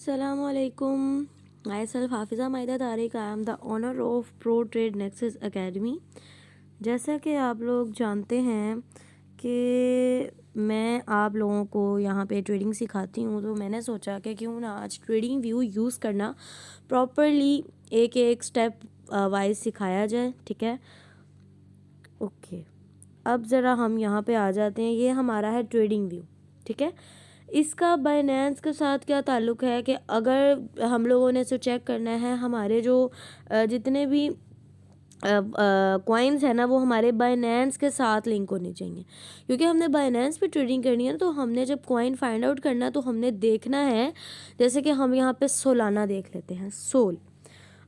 Assalamualaikum. Myself Hafiza Maida Tariq. I am the owner of Pro Trade Nexus Academy. जैसा कि आप लोग जानते हैं कि मैं आप लोगों को यहाँ पे ट्रेडिंग सिखाती हूँ, तो मैंने सोचा कि क्यों ना आज ट्रेडिंग व्यू यूज़ करना प्रॉपरली एक एक स्टेप वाइज सिखाया जाए। ठीक है, ओके। अब ज़रा हम यहाँ पे आ जाते हैं। ये हमारा है ट्रेडिंग व्यू। ठीक है, इसका बाइनेंस के साथ क्या ताल्लुक़ है कि अगर हम लोगों ने इसे चेक करना है, हमारे जो जितने भी कॉइन्स है ना, वो हमारे बाइनेंस के साथ लिंक होने चाहिए, क्योंकि हमने बाइनेंस पे ट्रेडिंग करनी है। तो हमने जब कॉइन फाइंड आउट करना तो हमने देखना है, जैसे कि हम यहाँ पे सोलाना देख लेते हैं, सोल।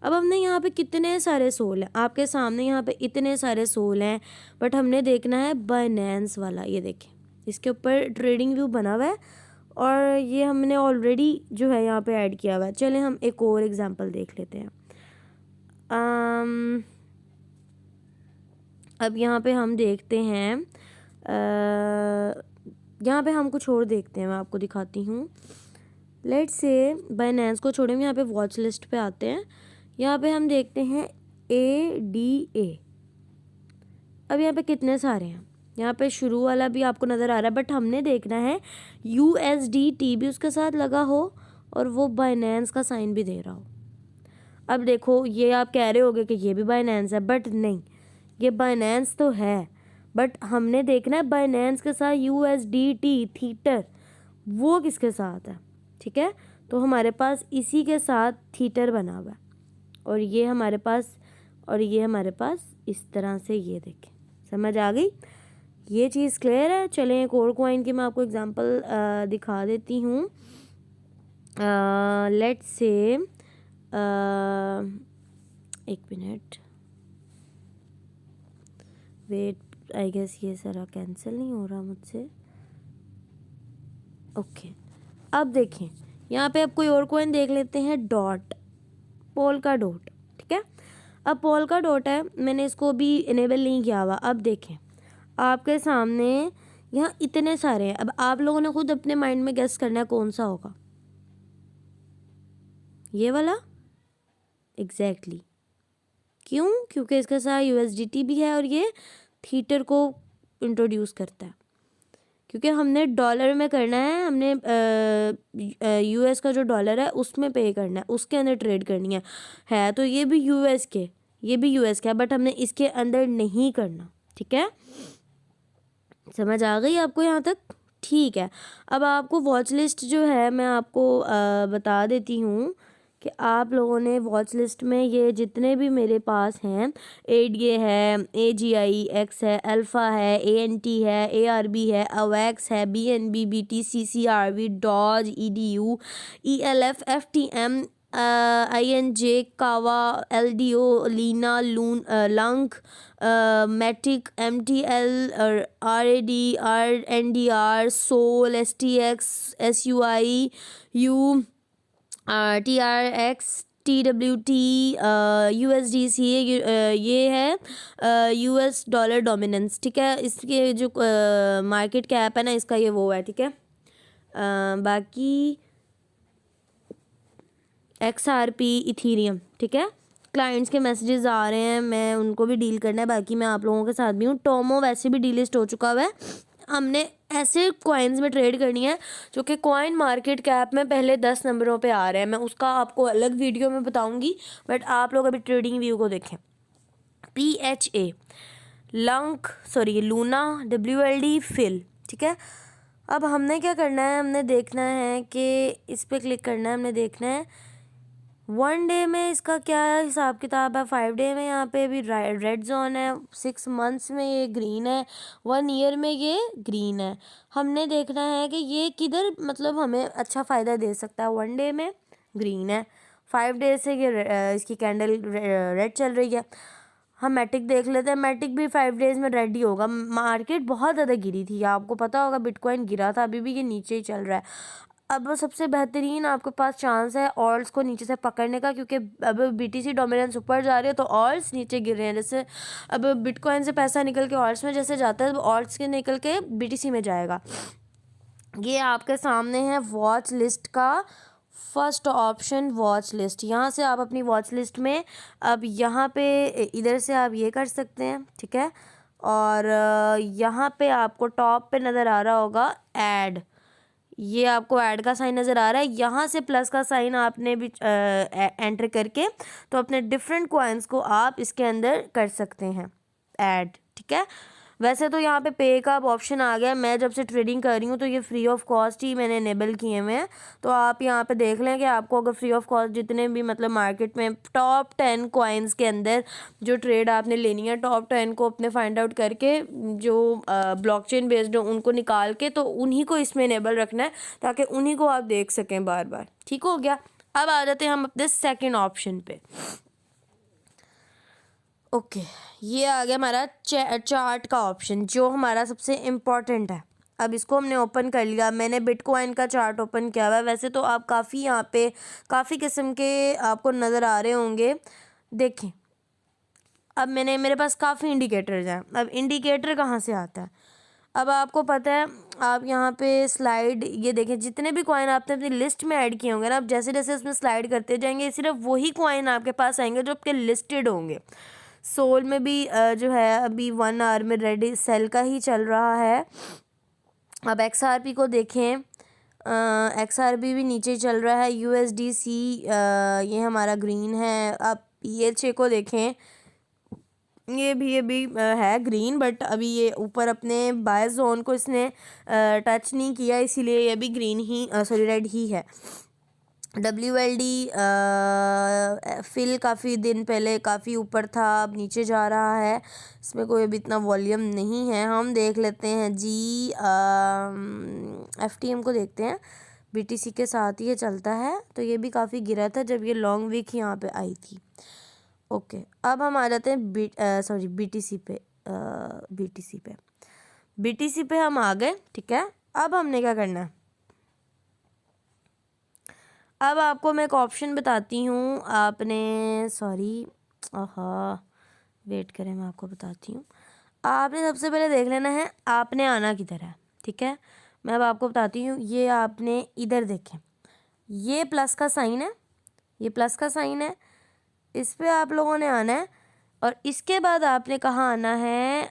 अब हमने यहाँ पे कितने सारे सोल हैं, आपके सामने यहाँ पे इतने सारे सोल हैं, बट हमने देखना है बाइनेंस वाला। ये देखें, इसके ऊपर ट्रेडिंग व्यू बना हुआ है और ये हमने ऑलरेडी जो है यहाँ पे ऐड किया हुआ है। चलें हम एक और एग्जांपल देख लेते हैं। अब यहाँ पे हम देखते हैं, यहाँ पे हम कुछ और देखते हैं, मैं आपको दिखाती हूँ। लेट्स से बाइनेंस को छोड़ें, यहाँ पे वॉच लिस्ट पे आते हैं। यहाँ पे हम देखते हैं ADA। अब यहाँ पे कितने सारे हैं, यहाँ पे शुरू वाला भी आपको नज़र आ रहा है, बट हमने देखना है USDT भी उसके साथ लगा हो और वो बाइनेंस का साइन भी दे रहा हो। अब देखो, ये आप कह रहे होगे कि ये भी बाइनेंस है, बट नहीं, ये बाइनेंस तो है, बट हमने देखना है बाइनेंस के साथ USDT थीटर, वो किसके साथ है। ठीक है, तो हमारे पास इसी के साथ थीटर बना हुआ है और ये हमारे पास, और ये हमारे पास इस तरह से। ये देखें, समझ आ गई, ये चीज़ क्लियर है। चलें एक और कॉइन की मैं आपको एग्जांपल दिखा देती हूँ। लेट्स से एक मिनट वेट, आई गेस ये सारा कैंसिल नहीं हो रहा मुझसे। ओके, अब देखें, यहाँ पे अब कोई और कॉइन देख लेते हैं, डॉट, पोल्का डॉट। ठीक है, अब पोल्का डॉट है, मैंने इसको भी इनेबल नहीं किया हुआ। अब देखें, आपके सामने यहाँ इतने सारे हैं। अब आप लोगों ने खुद अपने माइंड में गेस करना है कौन सा होगा। ये वाला, एग्जैक्टली। क्यों? क्योंकि इसके साथ USDT भी है और ये थीटर को इंट्रोड्यूस करता है। क्योंकि हमने डॉलर में करना है, हमने US का जो डॉलर है उसमें पे करना है, उसके अंदर ट्रेड करनी है तो ये भी US के, ये भी US का है, बट हमने इसके अंदर नहीं करना। ठीक है, समझ आ गई आपको यहाँ तक? ठीक है, अब आपको वॉच लिस्ट जो है मैं आपको बता देती हूँ कि आप लोगों ने वॉच लिस्ट में ये जितने भी मेरे पास हैं, ADA है, AGIX है, अल्फ़ा है, ANT है, ARB है, AWAX है, BNB, BTC, CRV, Doge, EDU, ELF, FTM, INJ, Kava, LDO, Lina, लंक, Matic, MTL, RAD, NDR, Sol, STX, SUI, TRX, TWT, USDC, ये है US डॉलर डोमिनेंस। ठीक है, इसके जो मार्केट कैप है ना, इसका ये वो है। ठीक है, बाकी XRP, इथीरियम। ठीक है, क्लाइंट्स के मैसेजेस आ रहे हैं, मैं उनको भी डील करना है, बाकी मैं आप लोगों के साथ भी हूँ। टोमो वैसे भी डीलिस्ट हो चुका हुआ है। हमने ऐसे कॉइन्स में ट्रेड करनी है जो कि कॉइन मार्केट कैप में पहले 10 नंबरों पे आ रहे हैं। मैं उसका आपको अलग वीडियो में बताऊंगी, बट आप लोग अभी ट्रेडिंग व्यू को देखें। PHA, लंक, सॉरी लूना, WLD, फिल। ठीक है, अब हमने क्या करना है, हमने देखना है कि इस पर क्लिक करना है, हमने देखना है 1 डे में इसका क्या हिसाब किताब है, 5 डे में यहाँ पे अभी रेड जोन है, 6 मंथ्स में ये ग्रीन है, 1 ईयर में ये ग्रीन है। हमने देखना है कि ये किधर मतलब हमें अच्छा फ़ायदा दे सकता है। 1 डे में ग्रीन है, 5 डे से ये इसकी कैंडल रेड चल रही है। हम मैटिक देख लेते हैं, मैटिक भी 5 डेज़ में रेड ही होगा। मार्केट बहुत ज़्यादा गिरी थी, आपको पता होगा, बिटकॉइन गिरा था, अभी भी ये नीचे ही चल रहा है। अब सबसे बेहतरीन आपके पास चांस है ऑल्ट्स को नीचे से पकड़ने का, क्योंकि अब BTC डोमिनेंस ऊपर जा रही है तो ऑल्ट्स नीचे गिर रहे हैं। जैसे अब बिटकॉइन से पैसा निकल के ऑल्ट्स में जैसे जाता है, तो ऑल्ट्स के निकल के BTC में जाएगा। ये आपके सामने है वॉच लिस्ट का फर्स्ट ऑप्शन वॉच लिस्ट, यहाँ से आप अपनी वॉच लिस्ट में अब यहाँ पे इधर से आप ये कर सकते हैं, ठीक है। और यहाँ पे आपको टॉप पे नज़र आ रहा होगा ऐड, ये आपको ऐड का साइन नज़र आ रहा है, यहाँ से प्लस का साइन आपने भी एंटर करके तो अपने डिफरेंट कॉइन्स को आप इसके अंदर कर सकते हैं ऐड, ठीक है। वैसे तो यहाँ पे पे का अब ऑप्शन आ गया, मैं जब से ट्रेडिंग कर रही हूँ तो ये फ्री ऑफ कॉस्ट ही मैंने इनेबल किए हुए हैं। तो आप यहाँ पे देख लें कि आपको अगर फ्री ऑफ कॉस्ट जितने भी मतलब मार्केट में टॉप 10 कॉइन्स के अंदर जो ट्रेड आपने लेनी है, टॉप 10 को अपने फाइंड आउट करके जो ब्लॉकचेन बेस्ड हो उनको निकाल के तो उन्हीं को इसमें इनेबल रखना है ताकि उन्हीं को आप देख सकें बार बार। ठीक हो गया। अब आ जाते हैं हम अपने सेकेंड ऑप्शन पे। ओके, ये आ गया हमारा चार्ट का ऑप्शन जो हमारा सबसे इम्पॉर्टेंट है। अब इसको हमने ओपन कर लिया, मैंने बिटकॉइन का चार्ट ओपन किया हुआ है। वैसे तो आप काफ़ी यहाँ पे काफ़ी किस्म के आपको नज़र आ रहे होंगे। देखें, अब मेरे पास काफ़ी इंडिकेटर्स हैं। अब इंडिकेटर कहाँ से आता है, अब आपको पता है, आप यहाँ पे स्लाइड ये देखें, जितने भी कॉइन आपने अपनी लिस्ट में ऐड किए होंगे ना, आप जैसे जैसे उसमें स्लाइड करते जाएंगे सिर्फ वही कॉइन आपके पास आएंगे जो आपके लिस्टेड होंगे। सोल में भी जो है अभी 1 आवर में रेडी सेल का ही चल रहा है। अब XRP को देखें, XRP भी नीचे चल रहा है। USDC ये हमारा ग्रीन है। अब PHA को देखें, ये भी है ग्रीन, बट अभी ये ऊपर अपने बाय जोन को इसने टच नहीं किया, इसीलिए ये भी ग्रीन ही सॉरी रेड ही है। WLD फिल काफ़ी दिन पहले काफ़ी ऊपर था, अब नीचे जा रहा है, इसमें कोई अभी इतना वॉल्यूम नहीं है। हम देख लेते हैं जी, FTM को देखते हैं, BTC के साथ ही ये चलता है, तो ये भी काफ़ी गिरा था जब ये लॉन्ग वीक यहाँ पे आई थी। ओके, अब हम आ जाते हैं BTC पे। BTC पे हम आ गए, ठीक है। अब हमने क्या करना है, अब आपको मैं एक ऑप्शन बताती हूँ। आपने वेट करें, मैं आपको बताती हूँ। आपने सबसे पहले देख लेना है आपने आना किधर है, ठीक है। मैं अब आपको बताती हूँ, ये आपने इधर देखें, ये प्लस का साइन है, ये प्लस का साइन है, इस पे आप लोगों ने आना है। और इसके बाद आपने कहाँ आना है,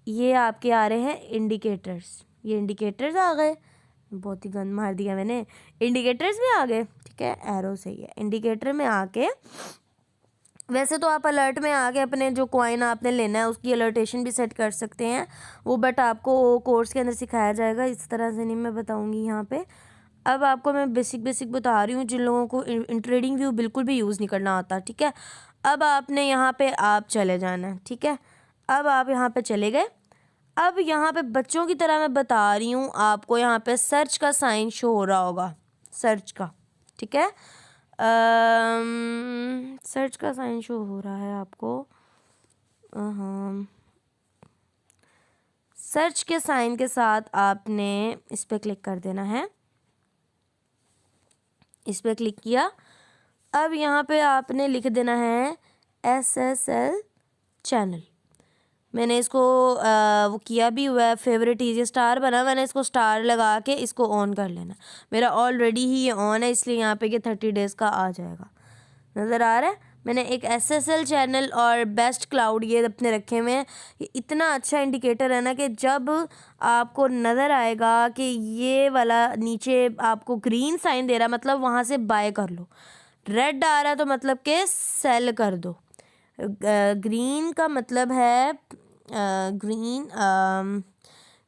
ये आपके आ रहे हैं इंडिकेटर्स, ये इंडिकेटर्स आ गए, बहुत ही गंद मार दिया मैंने, इंडिकेटर्स भी आ गए, ठीक है। एरो सही है, इंडिकेटर में आके वैसे तो आप अलर्ट में आके अपने जो कॉइन आपने लेना है उसकी अलर्टेशन भी सेट कर सकते हैं वो, बट आपको कोर्स के अंदर सिखाया जाएगा, इस तरह से नहीं मैं बताऊंगी यहाँ पे। अब आपको मैं बेसिक बता रही हूँ जिन लोगों को ट्रेडिंग व्यू बिल्कुल भी यूज़ नहीं करना आता, ठीक है। अब आपने यहाँ पे आप चले जाना है, ठीक है। अब आप यहाँ पे चले गए। अब यहाँ पे बच्चों की तरह मैं बता रही हूँ, आपको यहाँ पे सर्च का साइन शो हो रहा होगा, सर्च का, ठीक है। सर्च का साइन शो हो रहा है आपको, सर्च के साइन के साथ आपने इस पर क्लिक कर देना है। इस पर क्लिक किया। अब यहाँ पे आपने लिख देना है SSL चैनल। मैंने इसको वो किया भी हुआ है, फेवरेट इजी स्टार बना, मैंने इसको स्टार लगा के इसको ऑन कर लेना। मेरा ऑलरेडी ही ये ऑन है, इसलिए यहाँ पे कि 30 डेज़ का आ जाएगा, नज़र आ रहा है। मैंने एक SSL चैनल और बेस्ट क्लाउड ये अपने रखे हुए हैं। ये इतना अच्छा इंडिकेटर है ना कि जब आपको नज़र आएगा कि ये वाला नीचे आपको ग्रीन साइन दे रहा, मतलब वहाँ से बाय कर लो। रेड आ रहा है तो मतलब कि सेल कर दो। ग्रीन का मतलब है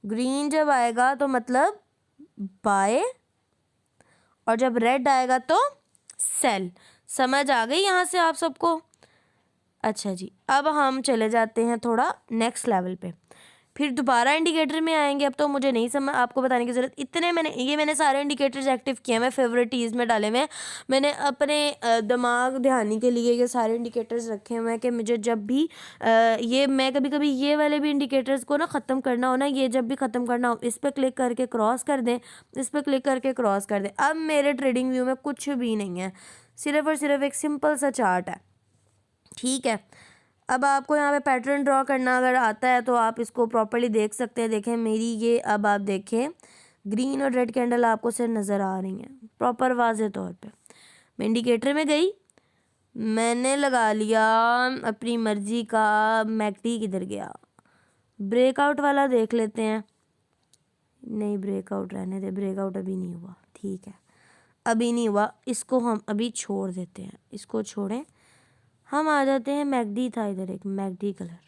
ग्रीन जब आएगा तो मतलब बाय, और जब रेड आएगा तो सेल। समझ आ गई यहाँ से आप सबको? अच्छा जी, अब हम चले जाते हैं थोड़ा नेक्स्ट लेवल पे, फिर दोबारा इंडिकेटर में आएंगे। अब तो मुझे नहीं समझ आपको बताने की ज़रूरत, इतने मैंने सारे इंडिकेटर्स एक्टिव किए हैं, मैं फेवरेटीज़ में डाले हुए हैं। मैंने अपने दिमाग ध्यानी के लिए ये सारे इंडिकेटर्स रखे हुए हैं कि मुझे जब भी ये मैं कभी ये वाले भी इंडिकेटर्स को ना ख़त्म करना हो ना, ये जब भी ख़त्म करना हो इस पर क्लिक करके क्रॉस कर दें, इस पर क्लिक करके क्रॉस कर दें। अब मेरे ट्रेडिंग व्यू में कुछ भी नहीं है, सिर्फ़ और सिर्फ एक सिंपल सा चार्ट है, ठीक है। अब आपको यहाँ पे पैटर्न ड्रॉ करना अगर आता है तो आप इसको प्रॉपर्ली देख सकते हैं। देखें मेरी ये, अब आप देखें ग्रीन और रेड कैंडल आपको सिर्फ नज़र आ रही हैं प्रॉपर वाज़े तौर पे। मैं इंडिकेटर में गई, मैंने लगा लिया अपनी मर्ज़ी का मैकडी, किधर गया, ब्रेकआउट वाला देख लेते हैं। नहीं, ब्रेकआउट रहने दे, ब्रेकआउट अभी नहीं हुआ, ठीक है अभी नहीं हुआ, इसको हम अभी छोड़ देते हैं, इसको छोड़ें। हम आ जाते हैं मैकडी था इधर एक मैकडी कलर,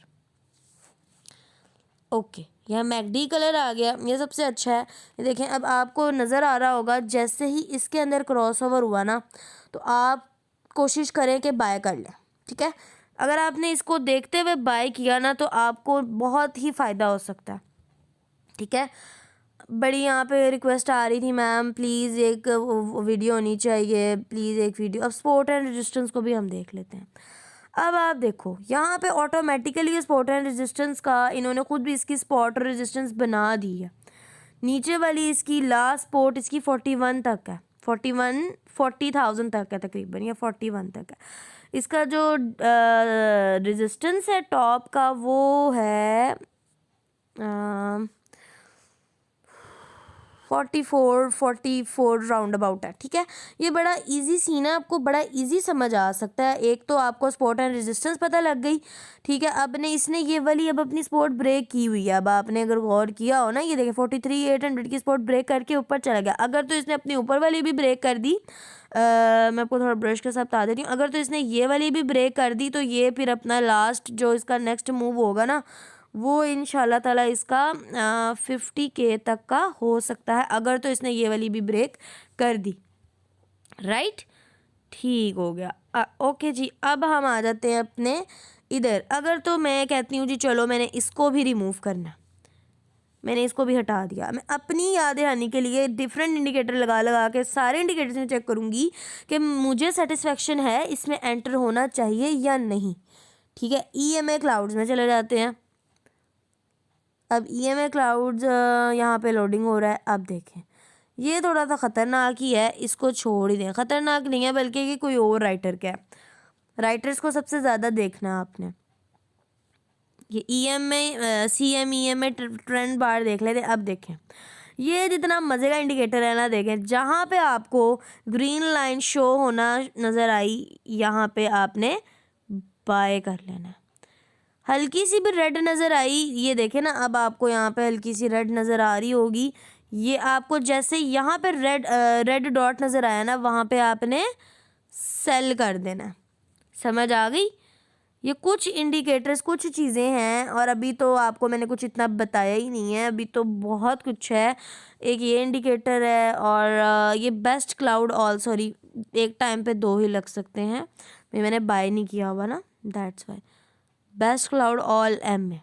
ओके यहाँ मैकडी कलर आ गया, ये सबसे अच्छा है। ये देखें अब आपको नज़र आ रहा होगा जैसे ही इसके अंदर क्रॉसओवर हुआ ना तो आप कोशिश करें कि बाय कर लें, ठीक है। अगर आपने इसको देखते हुए बाय किया ना तो आपको बहुत ही फ़ायदा हो सकता है, ठीक है। बड़ी यहाँ पे रिक्वेस्ट आ रही थी, मैम प्लीज़ एक वीडियो होनी चाहिए, प्लीज़ एक वीडियो। अब स्पोर्ट एंड रेजिस्टेंस को भी हम देख लेते हैं। अब आप देखो यहाँ पे ऑटोमेटिकली स्पोर्ट एंड रेजिस्टेंस का इन्होंने खुद भी इसकी स्पॉट रेजिस्टेंस बना दी है। नीचे वाली इसकी लास्ट स्पोर्ट इसकी 41 तक है, 40,000 तक है तकरीबन, या 41 तक है। इसका जो रेजिस्टेंस है टॉप का वो है 44 राउंड अबाउट है, ठीक है। ये बड़ा इजी सीन है, आपको बड़ा इजी समझ आ सकता है। एक तो आपको स्पोर्ट एंड रेजिस्टेंस पता लग गई, ठीक है। अब ने इसने ये वाली अब अपनी स्पोर्ट ब्रेक की हुई है। अब आपने अगर गौर किया हो ना, ये देखिए 43,800 की स्पोर्ट ब्रेक करके ऊपर चला गया। अगर तो इसने अपनी ऊपर वाली भी ब्रेक कर दी, मैं आपको थोड़ा ब्रश के साथ बता देती हूँ, अगर तो इसने ये वाली भी ब्रेक कर दी तो ये फिर अपना लास्ट जो इसका नेक्स्ट मूव होगा ना वो इंशाल्लाह ताला इसका 50K तक का हो सकता है, अगर तो इसने ये वाली भी ब्रेक कर दी, राइट। ठीक हो गया। ओके जी, अब हम आ जाते हैं अपने इधर। अगर तो मैं कहती हूँ जी चलो मैंने इसको भी रिमूव करना, मैंने इसको भी हटा दिया। मैं अपनी याद दहानी के लिए डिफरेंट इंडिकेटर लगा लगा के सारे इंडिकेटर्स में चेक करूँगी कि मुझे सेटिस्फेक्शन है इसमें एंटर होना चाहिए या नहीं, ठीक है। EMA क्लाउड्स में चले जाते हैं। अब EMA क्लाउड्स यहाँ पे लोडिंग हो रहा है। अब देखें ये थोड़ा सा ख़तरनाक ही है, इसको छोड़ ही दें। ख़तरनाक नहीं है बल्कि कि कोई और राइटर का है, राइटर्स को सबसे ज़्यादा देखना है आपने। ये EMA CME ट्रेंड बार देख लेते। अब देखें ये जितना मज़े का इंडिकेटर है ना, देखें जहाँ पे आपको ग्रीन लाइन शो होना नज़र आई यहाँ पे आपने बाय कर लेना है। हल्की सी भी रेड नज़र आई, ये देखें ना, अब आपको यहाँ पे हल्की सी रेड नज़र आ रही होगी। ये आपको जैसे यहाँ पे रेड डॉट नज़र आया ना वहाँ पे आपने सेल कर देना, समझ आ गई। ये कुछ इंडिकेटर्स कुछ चीज़ें हैं, और अभी तो आपको मैंने कुछ इतना बताया ही नहीं है, अभी तो बहुत कुछ है। एक ये इंडिकेटर है और ये बेस्ट क्लाउड ऑल, सॉरी एक टाइम पे 2 ही लग सकते हैं, मैंने बाय नहीं किया हुआ ना, that's why. Best cloud all M में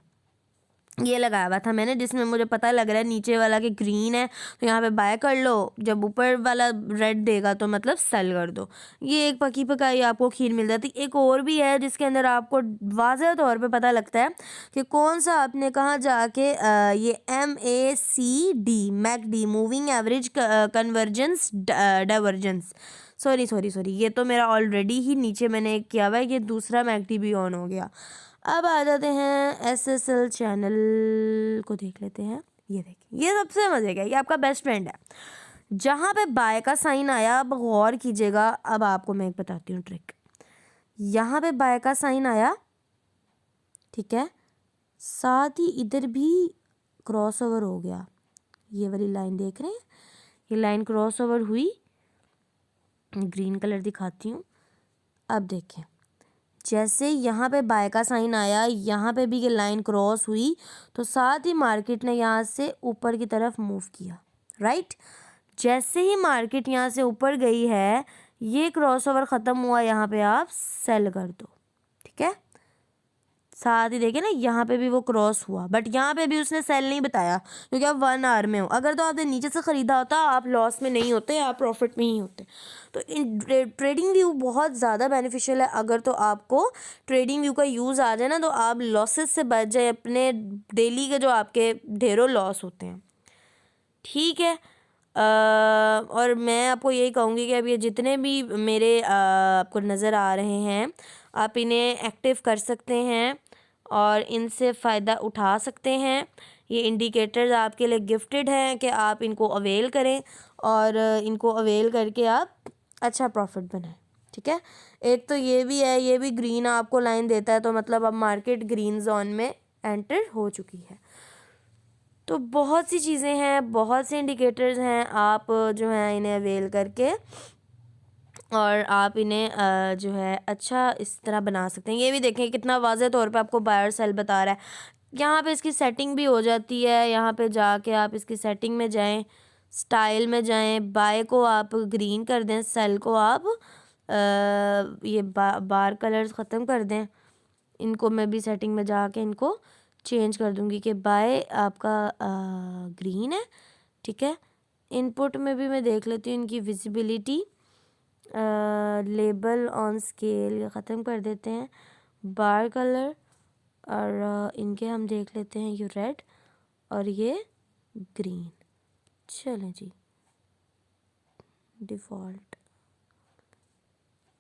ये लगाया हुआ था मैंने, जिसमें मुझे पता लग रहा है नीचे वाला कि ग्रीन है तो यहाँ पे बाय कर लो, जब ऊपर वाला रेड देगा तो मतलब सेल कर दो। ये एक पकी पकाई आपको खीर मिल जाती। एक और भी है जिसके अंदर आपको वाज़ेह तौर पे पता लगता है कि कौन सा आपने कहाँ जाके ये MACD McD moving average convergence divergence, sorry ये तो मेरा ऑलरेडी ही नीचे मैंने किया हुआ है, ये दूसरा मैकडी भी ऑन हो गया। अब आ जाते हैं SSL चैनल को देख लेते हैं। ये देखिए ये सबसे मज़े का, ये आपका बेस्ट फ्रेंड है। जहाँ पे बाय का साइन आया, अब गौर कीजिएगा, अब आपको मैं एक बताती हूँ ट्रिक। यहाँ पे बाय का साइन आया, ठीक है, साथ ही इधर भी क्रॉसओवर हो गया। ये वाली लाइन देख रहे हैं, ये लाइन क्रॉसओवर हुई, ग्रीन कलर दिखाती हूँ। अब देखें जैसे यहाँ पे बाय का साइन आया, यहाँ पे भी ये लाइन क्रॉस हुई, तो साथ ही मार्केट ने यहाँ से ऊपर की तरफ मूव किया, राइट। जैसे ही मार्केट यहाँ से ऊपर गई है, ये क्रॉसओवर ख़त्म हुआ, यहाँ पे आप सेल कर दो, ठीक है। साथ ही देखिए ना यहाँ पे भी वो क्रॉस हुआ, बट यहाँ पे भी उसने सेल नहीं बताया क्योंकि आप 1 आवर में हो। अगर तो आपने नीचे से ख़रीदा होता आप लॉस में नहीं होते, आप प्रॉफिट में ही होते। तो इन ट्रेडिंग व्यू बहुत ज़्यादा बेनिफिशियल है। अगर तो आपको ट्रेडिंग व्यू का यूज़ आ जाए ना तो आप लॉसेस से बच जाए, अपने डेली के जो आपके ढेरों लॉस होते हैं, ठीक है। और मैं आपको यही कहूँगी कि अब ये जितने भी मेरे आपको नज़र आ रहे हैं, आप इन्हें एक्टिव कर सकते हैं और इनसे फ़ायदा उठा सकते हैं। ये इंडिकेटर्स आपके लिए गिफ्टेड हैं कि आप इनको अवेल करें और इनको अवेल करके आप अच्छा प्रॉफिट बनाएं, ठीक है। एक तो ये भी है, ये भी ग्रीन आपको लाइन देता है, तो मतलब अब मार्केट ग्रीन जोन में एंटर हो चुकी है। तो बहुत सी चीज़ें हैं, बहुत से इंडिकेटर्स हैं, आप जो है इन्हें अवेल करके और आप इन्हें जो है अच्छा इस तरह बना सकते हैं। ये भी देखें कितना वाज़ेह तौर पे आपको बाय और सेल बता रहा है। यहाँ पे इसकी सेटिंग भी हो जाती है, यहाँ पे जाके आप इसकी सेटिंग में जाएं, स्टाइल में जाएं, बाय को आप ग्रीन कर दें, सेल को आप ये बार कलर्स ख़त्म कर दें। इनको मैं भी सेटिंग में जाके इनको चेंज कर दूंगी कि बाय आपका ग्रीन है, ठीक है। इनपुट में भी मैं देख लेती हूँ इनकी विजिबिलिटी, लेबल ऑन स्केल ये ख़त्म कर देते हैं, बार कलर और इनके हम देख लेते हैं ये रेड और ये ग्रीन। चलें जी, डिफ़ॉल्ट।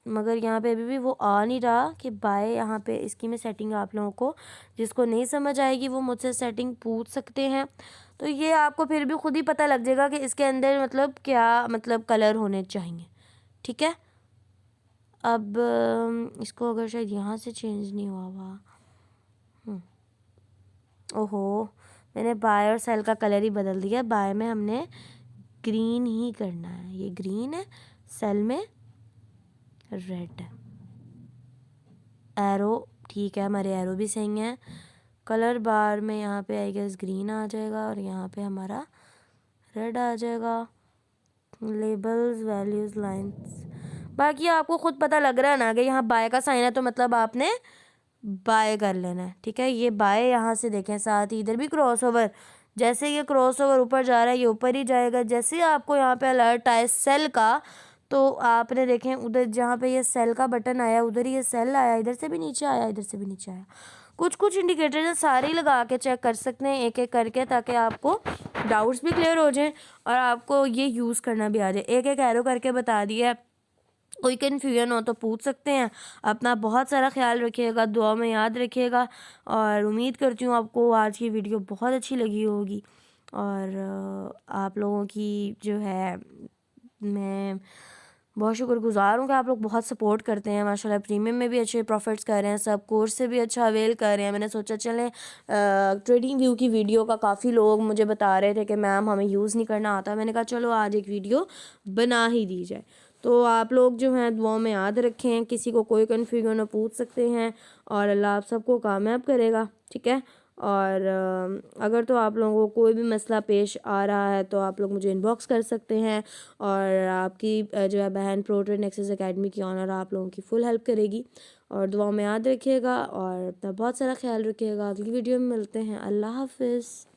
मगर यहाँ पे अभी भी वो आ नहीं रहा कि बाय, यहाँ पे इसकी मैं सेटिंग आप लोगों को जिसको नहीं समझ आएगी वो मुझसे सेटिंग पूछ सकते हैं। तो ये आपको फिर भी खुद ही पता लग जाएगा कि इसके अंदर मतलब क्या मतलब कलर होने चाहिए, ठीक है। अब इसको अगर शायद यहाँ से चेंज नहीं हुआ हुआ, ओहो मैंने बाय और सेल का कलर ही बदल दिया। बाय में हमने ग्रीन ही करना है, ये ग्रीन है, सेल में रेड है। एरो ठीक है, हमारे एरो भी सही हैं। कलर बार में यहाँ पे आई गेस ग्रीन आ जाएगा और यहाँ पे हमारा रेड आ जाएगा। लेबल्स, वैल्यूज़, लाइंस, बाकी आपको खुद पता लग रहा है ना कि यहाँ बाय का साइन है तो मतलब आपने बाय कर लेना है, ठीक है। ये बाय यहाँ से देखें, साथ ही इधर भी क्रॉस ओवर, जैसे ये क्रॉस ओवर ऊपर जा रहा है ये ऊपर ही जाएगा। जैसे आपको यहाँ पे अलर्ट आए सेल का, तो आपने देखें उधर जहाँ पे ये सेल का बटन आया उधर ही ये सेल आया, इधर से भी नीचे आया, इधर से भी नीचे आया। कुछ कुछ इंडिकेटर सारे ही लगा के चेक कर सकते हैं एक एक करके, ताकि आपको डाउट्स भी क्लियर हो जाएं और आपको ये यूज़ करना भी आ जाए। एक एक एरो करके बता दिया, कोई कन्फ्यूजन हो तो पूछ सकते हैं। अपना बहुत सारा ख्याल रखिएगा, दुआ में याद रखिएगा और उम्मीद करती हूँ आपको आज की वीडियो बहुत अच्छी लगी होगी। और आप लोगों की जो है मैं बहुत शुक्रगुज़ार हूँ कि आप लोग बहुत सपोर्ट करते हैं माशाल्लाह। प्रीमियम में भी अच्छे प्रॉफिट्स कर रहे हैं, सब कोर्स से भी अच्छा अवेल कर रहे हैं। मैंने सोचा चलें ट्रेडिंग व्यू की वीडियो का काफ़ी लोग मुझे बता रहे थे कि मैम हमें यूज़ नहीं करना आता, मैंने कहा चलो आज एक वीडियो बना ही दी जाए। तो आप लोग जो हैं दुआ में याद रखें, किसी को कोई कन्फ्यूजन हो पूछ सकते हैं और अल्लाह आप सबको कामयाब करेगा, ठीक है। और अगर तो आप लोगों को कोई भी मसला पेश आ रहा है तो आप लोग मुझे इनबॉक्स कर सकते हैं और आपकी जो है बहन प्रो ट्रेड एक्सेस एकेडमी की ऑनर आप लोगों की फुल हेल्प करेगी। और दुआ में याद रखिएगा और अपना बहुत सारा ख्याल रखिएगा। अगली वीडियो में मिलते हैं। अल्लाह हाफिज़।